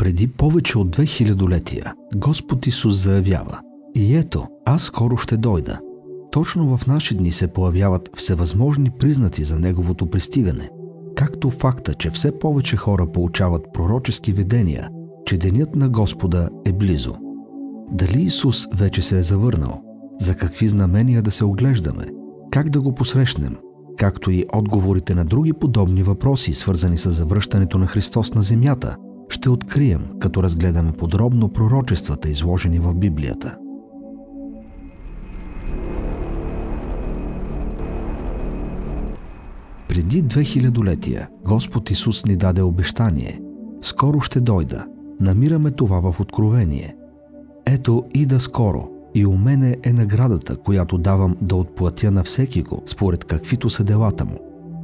Преди повече от 2000-летия Господ Исус заявява: „И ето, аз скоро ще дойда“. Точно в наши дни се появяват всевъзможни признаци за Неговото пристигане, както факта, че все повече хора получават пророчески видения, че денят на Господа е близо. Дали Исус вече се е завърнал? За какви знамения да се оглеждаме? Как да го посрещнем? Както и отговорите на други подобни въпроси, свързани с завръщането на Христос на земята, ще открием, като разгледаме подробно пророчествата, изложени в Библията. Преди 2000-летия Господ Исус ни даде обещание: „Скоро ще дойда“. Намираме това в Откровение. „Ето, ида скоро, и у мене е наградата, която давам да отплатя на всекиго, според каквито са делата му.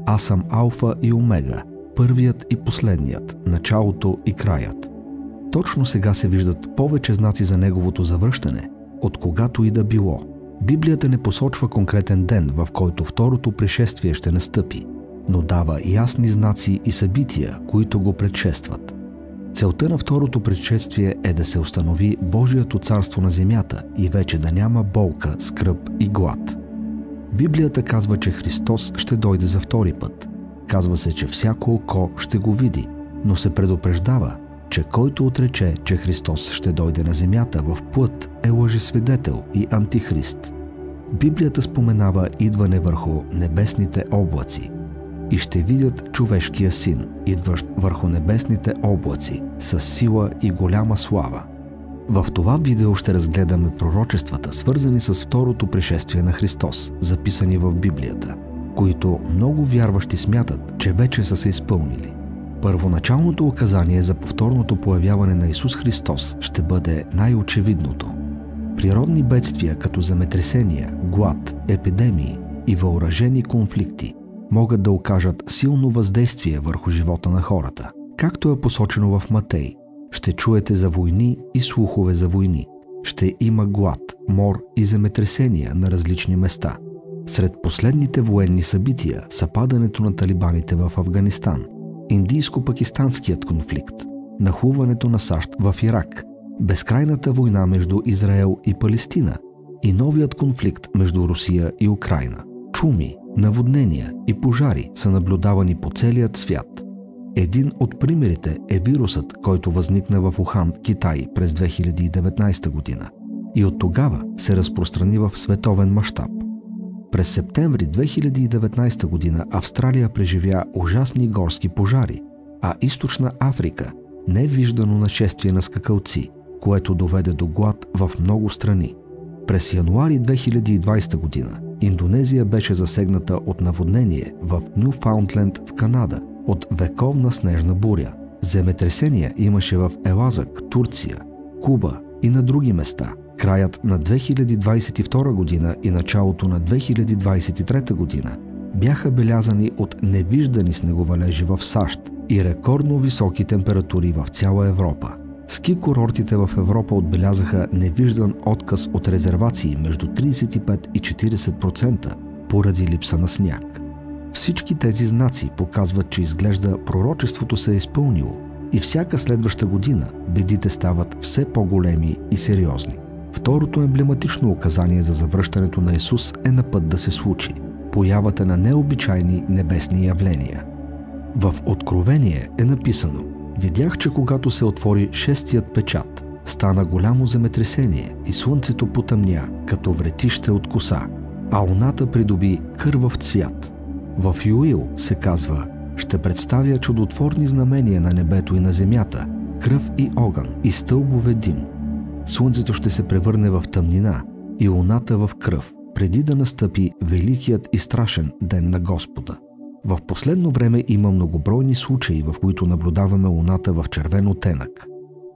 Аз съм Алфа и Омега, първият и последният, началото и краят“. Точно сега се виждат повече знаци за Неговото завръщане, от когато и да било. Библията не посочва конкретен ден, в който второто пришествие ще настъпи, но дава ясни знаци и събития, които го предшестват. Целта на второто пришествие е да се установи Божието царство на земята и вече да няма болка, скръб и глад. Библията казва, че Христос ще дойде за втори път. Казва се, че всяко око ще го види, но се предупреждава, че който отрече, че Христос ще дойде на земята в плът, е лъжесвидетел и антихрист. Библията споменава идване върху небесните облаци. „И ще видят човешкия син, идващ върху небесните облаци, с сила и голяма слава“. В това видео ще разгледаме пророчествата, свързани с второто пришествие на Христос, записани в Библията, които много вярващи смятат, че вече са се изпълнили. Първоначалното указание за повторното появяване на Исус Христос ще бъде най-очевидното. Природни бедствия, като земетресения, глад, епидемии и въоръжени конфликти могат да окажат силно въздействие върху живота на хората. Както е посочено в Матей, ще чуете за войни и слухове за войни. Ще има глад, мор и земетресения на различни места. Сред последните военни събития са падането на талибаните в Афганистан, индийско-пакистанският конфликт, нахлуването на САЩ в Ирак, безкрайната война между Израел и Палестина и новият конфликт между Русия и Украйна. Чуми, наводнения и пожари са наблюдавани по целият свят. Един от примерите е вирусът, който възникна в Ухан, Китай през 2019 година и от тогава се разпространи в световен мащаб. През септември 2019 година Австралия преживя ужасни горски пожари, а Източна Африка – невиждано нашествие на скакалци, което доведе до глад в много страни. През януари 2020 година Индонезия беше засегната от наводнение в Нюфаундленд в Канада от вековна снежна буря. Земетресения имаше в Елазък, Турция, Куба и на други места. Краят на 2022 година и началото на 2023 година бяха белязани от невиждани снеговалежи в САЩ и рекордно високи температури в цяла Европа. Ски курортите в Европа отбелязаха невиждан отказ от резервации между 35 и 40% поради липса на сняг. Всички тези знаци показват, че изглежда пророчеството се е изпълнило и всяка следваща година бедите стават все по-големи и сериозни. Второто емблематично указание за завръщането на Исус е на път да се случи – появата на необичайни небесни явления. В Откровение е написано: „Видях, че когато се отвори шестият печат, стана голямо земетресение и слънцето потъмня, като вретище от коса, а луната придоби кървав цвят“. В Йоил се казва: „Ще представя чудотворни знамения на небето и на земята, кръв и огън и стълбове дим. Слънцето ще се превърне в тъмнина и луната в кръв, преди да настъпи великият и страшен ден на Господа“. В последно време има многобройни случаи, в които наблюдаваме луната в червен оттенък.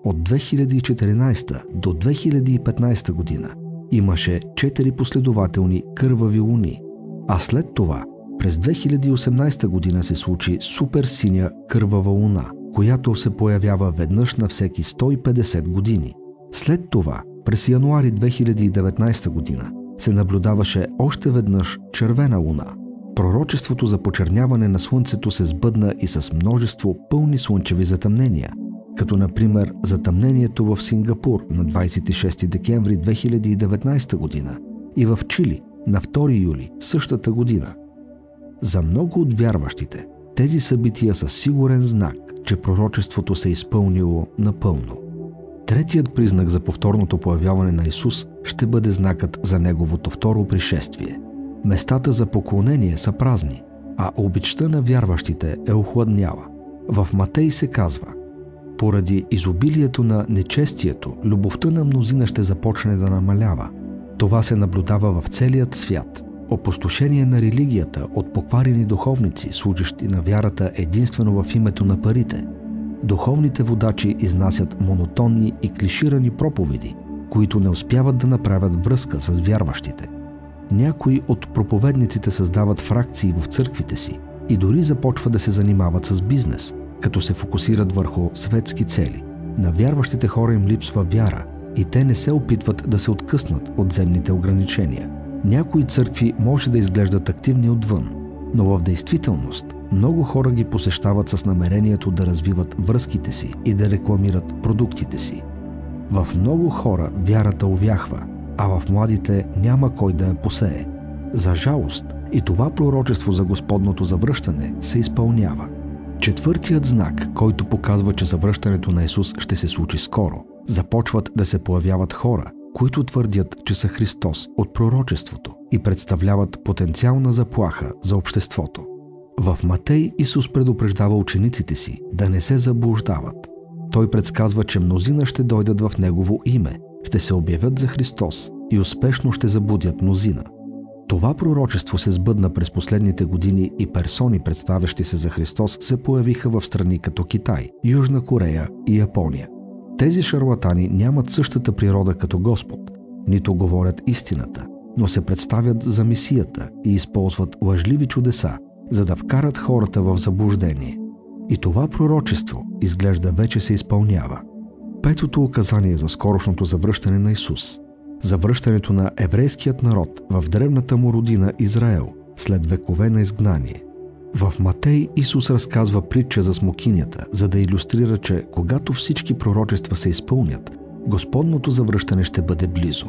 От 2014 до 2015 година имаше 4 последователни кървави луни, а след това през 2018 година се случи суперсиня кървава луна, която се появява веднъж на всеки 150 години. След това, през януари 2019 година, се наблюдаваше още веднъж червена луна. Пророчеството за почерняване на Слънцето се сбъдна и с множество пълни слънчеви затъмнения. като например затъмнението в Сингапур на 26 декември 2019 година и в Чили на 2 юли същата година. За много от вярващите тези събития са сигурен знак, че пророчеството се е изпълнило напълно. Третият признак за повторното появяване на Исус ще бъде знакът за Неговото второ пришествие. Местата за поклонение са празни, а обичта на вярващите е охладняла. В Матей се казва: поради изобилието на нечестието, любовта на мнозина ще започне да намалява. Това се наблюдава в целият свят. Опустошение на религията от покварени духовници, служещи на вярата единствено в името на парите. Духовните водачи изнасят монотонни и клиширани проповеди, които не успяват да направят връзка с вярващите. Някои от проповедниците създават фракции в църквите си и дори започват да се занимават с бизнес, като се фокусират върху светски цели. На вярващите хора им липсва вяра и те не се опитват да се откъснат от земните ограничения. Някои църкви може да изглеждат активни отвън, но в действителност много хора ги посещават с намерението да развиват връзките си и да рекламират продуктите си. В много хора вярата увяхва, а в младите няма кой да я посее. За жалост, и това пророчество за Господното завръщане се изпълнява. Четвъртият знак, който показва, че завръщането на Исус ще се случи скоро, започват да се появяват хора, които твърдят, че са Христос от пророчеството и представляват потенциална заплаха за обществото. В Матей Исус предупреждава учениците си да не се заблуждават. Той предсказва, че мнозина ще дойдат в Негово име, ще се обявят за Христос и успешно ще забудят мнозина. Това пророчество се сбъдна през последните години и персони, представящи се за Христос, се появиха в страни като Китай, Южна Корея и Япония. Тези шарлатани нямат същата природа като Господ, нито говорят истината, но се представят за Месията и използват лъжливи чудеса, за да вкарат хората в заблуждение. И това пророчество изглежда вече се изпълнява. Петото указание за скорошното завръщане на Исус. Завръщането на еврейският народ в древната му родина Израел след векове на изгнание. В Матей Исус разказва притча за смокинята, за да илюстрира, че когато всички пророчества се изпълнят, Господното завръщане ще бъде близо.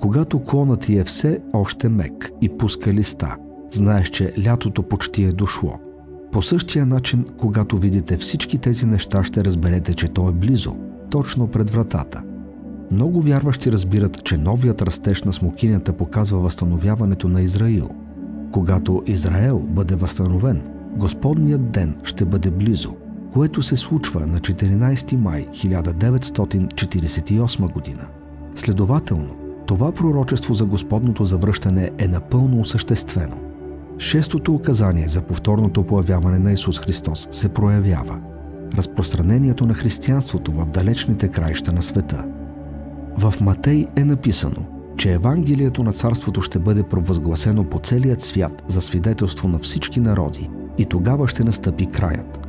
Когато клонът ти е все още мек и пуска листа, знаеш, че лятото почти е дошло. По същия начин, когато видите всички тези неща, ще разберете, че то е близо, точно пред вратата. Много вярващи разбират, че новият растеж на смокинята показва възстановяването на Израил. Когато Израел бъде възстановен, Господният ден ще бъде близо, което се случва на 14 май 1948 година. Следователно, това пророчество за Господното завръщане е напълно осъществено. Шестото указание за повторното появяване на Исус Христос се проявява. Разпространението на християнството в далечните краища на света. В Матей е написано, че Евангелието на Царството ще бъде провъзгласено по целият свят за свидетелство на всички народи и тогава ще настъпи краят.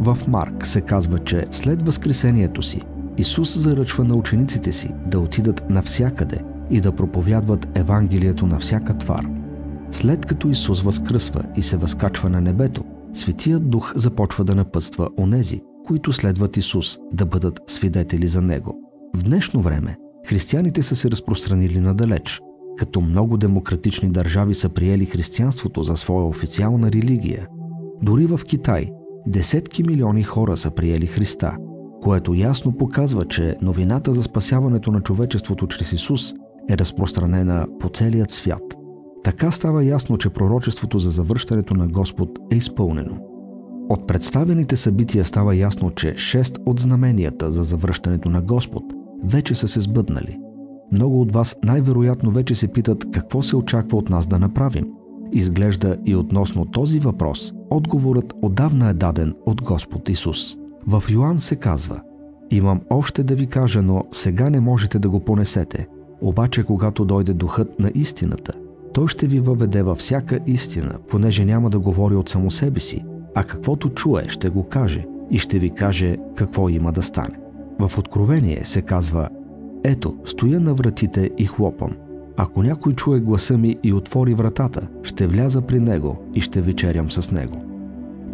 В Марк се казва, че след възкресението си Исус заръчва на учениците си да отидат навсякъде и да проповядват Евангелието на всяка твар. След като Исус възкръсва и се възкачва на небето, Светият Дух започва да напътства онези, които следват Исус, да бъдат свидетели за Него. В днешно време християните са се разпространили надалеч, като много демократични държави са приели християнството за своя официална религия. Дори в Китай десетки милиони хора са приели Христа, което ясно показва, че новината за спасяването на човечеството чрез Исус е разпространена по целият свят. Така става ясно, че пророчеството за завръщането на Господ е изпълнено. От представените събития става ясно, че 6 от знаменията за завръщането на Господ вече са се сбъднали. Много от вас най-вероятно вече се питат какво се очаква от нас да направим. Изглежда и относно този въпрос, отговорът отдавна е даден от Господ Исус. В Йоан се казва: „Имам още да ви кажа, но сега не можете да го понесете. Обаче когато дойде Духът на истината, Той ще ви въведе във всяка истина, понеже няма да говори от само себе си, а каквото чуе ще го каже и ще ви каже какво има да стане.“ В Откровение се казва: „Ето, стоя на вратите и хлопам. Ако някой чуе гласа ми и отвори вратата, ще вляза при него и ще вечерям с него.“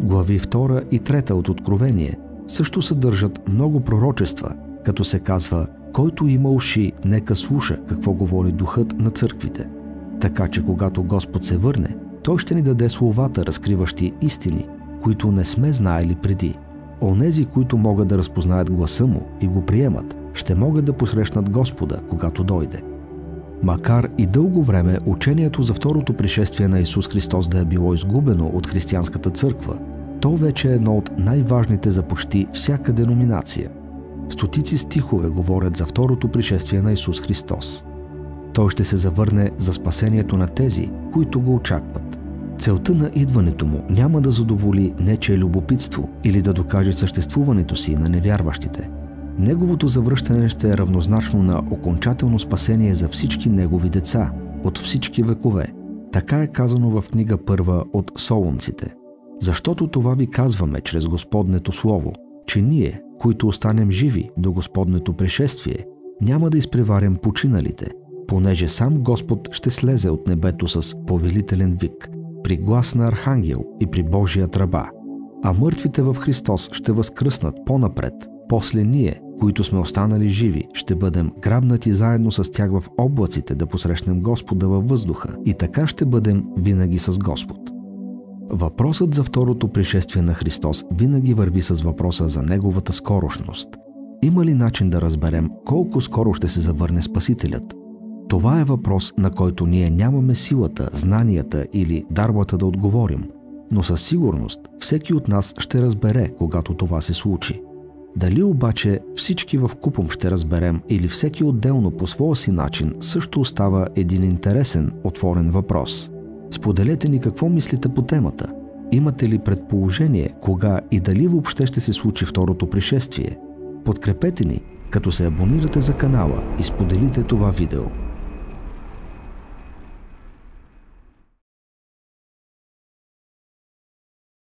Глави 2 и 3 от Откровение също съдържат много пророчества, като се казва: който има уши, нека слуша какво говори Духът на църквите. Така че когато Господ се върне, Той ще ни даде словата, разкриващи истини, които не сме знаели преди. Онези, които могат да разпознаят гласа Му и го приемат, ще могат да посрещнат Господа, когато дойде. Макар и дълго време учението за второто пришествие на Исус Христос да е било изгубено от християнската църква, то вече е едно от най-важните за почти всяка деноминация. Стотици стихове говорят за второто пришествие на Исус Христос. Той ще се завърне за спасението на тези, които го очакват. Целта на идването му няма да задоволи нечие любопитство или да докаже съществуването си на невярващите. Неговото завръщане ще е равнозначно на окончателно спасение за всички негови деца, от всички векове. Така е казано в книга 1 от Солунците. Защото това ви казваме чрез Господнето Слово, че ние, които останем живи до Господнето пришествие, няма да изпреварим починалите, понеже сам Господ ще слезе от небето с повелителен вик, при глас на архангел и при Божия тръба. А мъртвите в Христос ще възкръснат по-напред. После ние, които сме останали живи, ще бъдем грабнати заедно с тях в облаците да посрещнем Господа във въздуха и така ще бъдем винаги с Господ. Въпросът за второто пришествие на Христос винаги върви с въпроса за Неговата скорошност. Има ли начин да разберем колко скоро ще се завърне Спасителят? Това е въпрос, на който ние нямаме силата, знанията или дарбата да отговорим, но със сигурност всеки от нас ще разбере, когато това се случи. Дали обаче всички вкупом ще разберем или всеки отделно по своя си начин, също остава един интересен, отворен въпрос. Споделете ни какво мислите по темата. Имате ли предположение кога и дали въобще ще се случи второто пришествие? Подкрепете ни, като се абонирате за канала и споделите това видео.